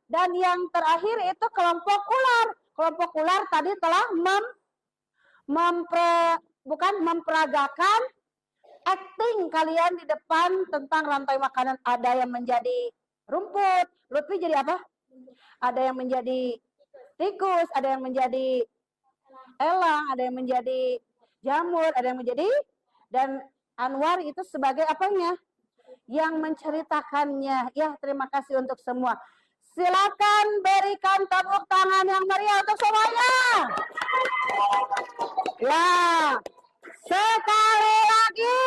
Dan yang terakhir itu kelompok ular. Kelompok ular tadi telah memperagakan acting kalian di depan tentang rantai makanan. Ada yang menjadi rumput. Lutfi jadi apa? Ada yang menjadi tikus, ada yang menjadi elang, ada yang menjadi jamur, ada yang menjadi, dan Anwar itu sebagai apanya? Yang menceritakannya. Ya, terima kasih untuk semua. Silakan berikan tepuk tangan yang meriah untuk semuanya. Ya, sekali lagi.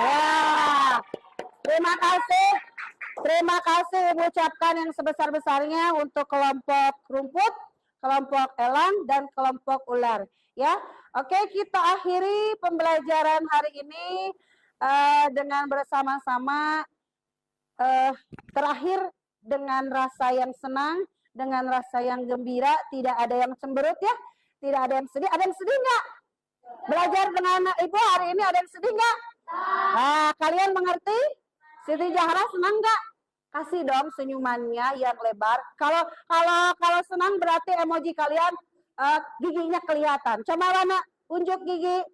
Ya, terima kasih. Terima kasih Ibu ucapkan yang sebesar-besarnya untuk kelompok rumput, kelompok elang, dan kelompok ular. Ya, oke, kita akhiri pembelajaran hari ini dengan bersama-sama terakhir dengan rasa yang senang, dengan rasa yang gembira, tidak ada yang cemberut ya, tidak ada yang sedih. Ada yang sedih nggak? Belajar dengan Ibu hari ini ada yang sedih nggak? Kalian mengerti? Siti Zahra senang nggak? Kasih dong senyumannya yang lebar. Kalau senang berarti emoji kalian giginya kelihatan. Coba Lana, unjuk gigi,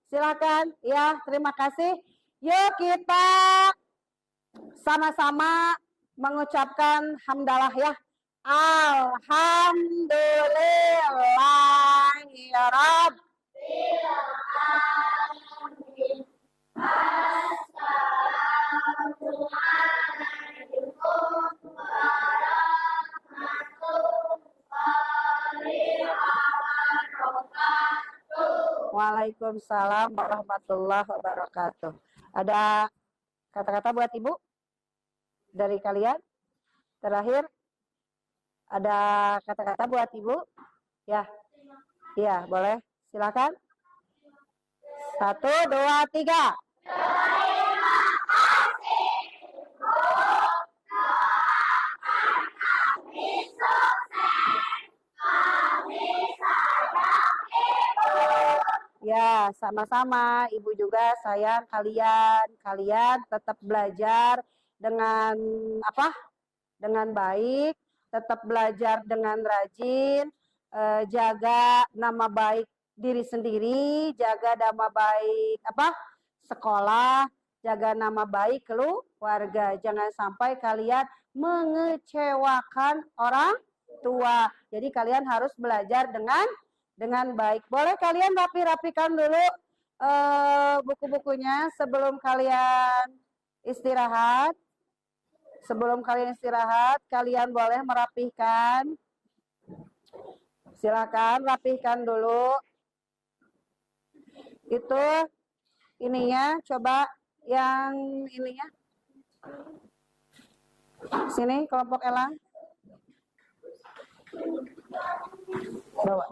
silakan. Ya, terima kasih. Yuk kita sama-sama mengucapkan hamdalah ya. Alhamdulillahirabbil alamin. Waalaikumsalam warahmatullahi wabarakatuh. Ada kata-kata buat Ibu dari kalian? Terakhir, ada kata-kata buat Ibu? Ya, iya boleh. Silakan. 1, 2, 3. Terima kasih, Bu. Doakan kami sukses. Kami sayang Ibu. Ya, sama-sama. Ibu juga sayang kalian. Kalian tetap belajar dengan apa? Dengan baik. Tetap belajar dengan rajin. Jaga nama baik diri sendiri, jaga nama baik sekolah, jaga nama baik keluarga. Jangan sampai kalian mengecewakan orang tua. Jadi kalian harus belajar dengan baik. Boleh kalian rapi-rapikan dulu buku-bukunya sebelum kalian istirahat. Sebelum kalian istirahat, kalian boleh merapihkan. Silakan rapihkan dulu. Itu ininya, coba yang ininya. Sini kelompok Elang. Bawa.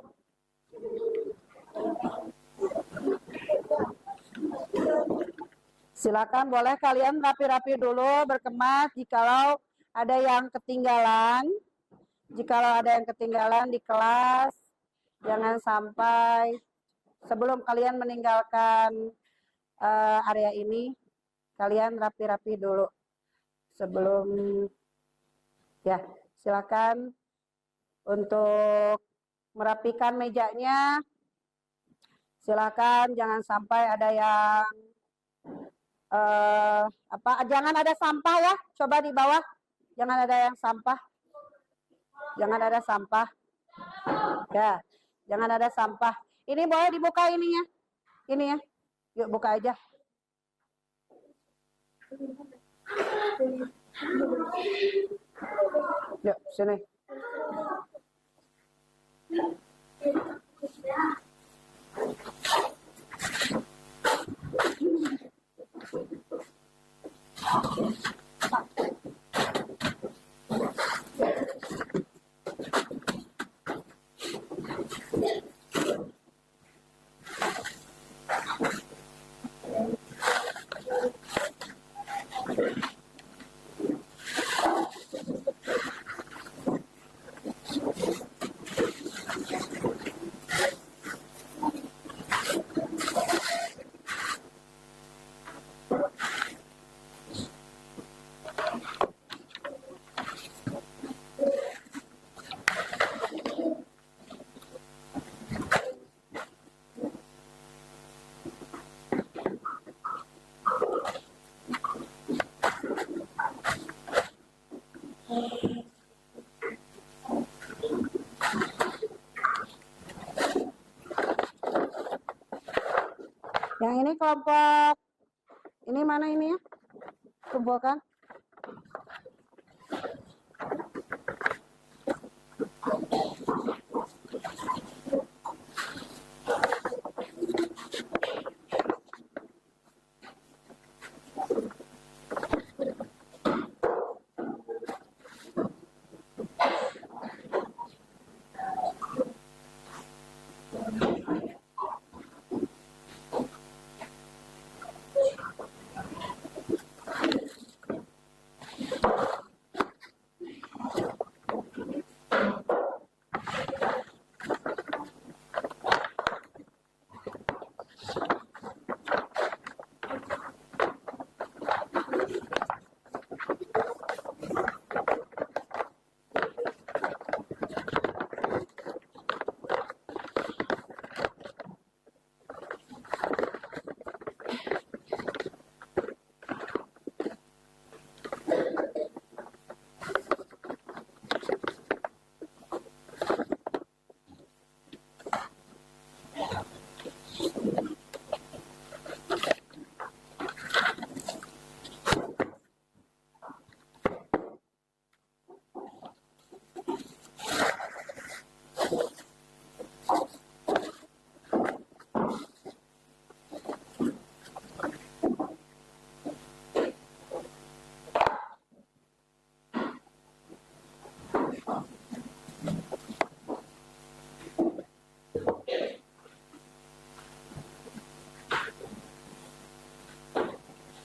Silakan boleh kalian rapi-rapi dulu, berkemas jikalau ada yang ketinggalan. Jikalau ada yang ketinggalan di kelas, jangan sampai sebelum kalian meninggalkan area ini, kalian rapi-rapi dulu. Sebelum, ya silakan untuk merapikan mejanya. Silakan jangan sampai ada yang jangan ada sampah ya, coba di bawah jangan ada yang sampah, jangan ada sampah ya, jangan ada sampah. Ini boleh dibuka ininya, ini ya, yuk buka aja. Yuk sini. Yang ini kelompok, ini mana ini ya? Kumpulkan.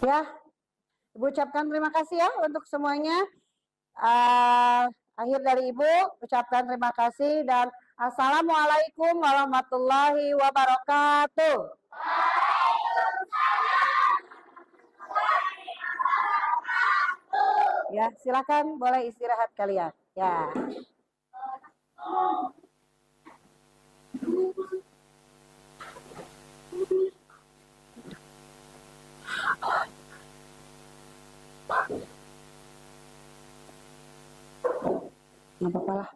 Ya, Ibu ucapkan terima kasih ya untuk semuanya. Akhir dari Ibu, ucapkan terima kasih dan Assalamualaikum warahmatullahi wabarakatuh. Ya, silakan boleh istirahat kalian. Ya. Nggak apa-apa lah.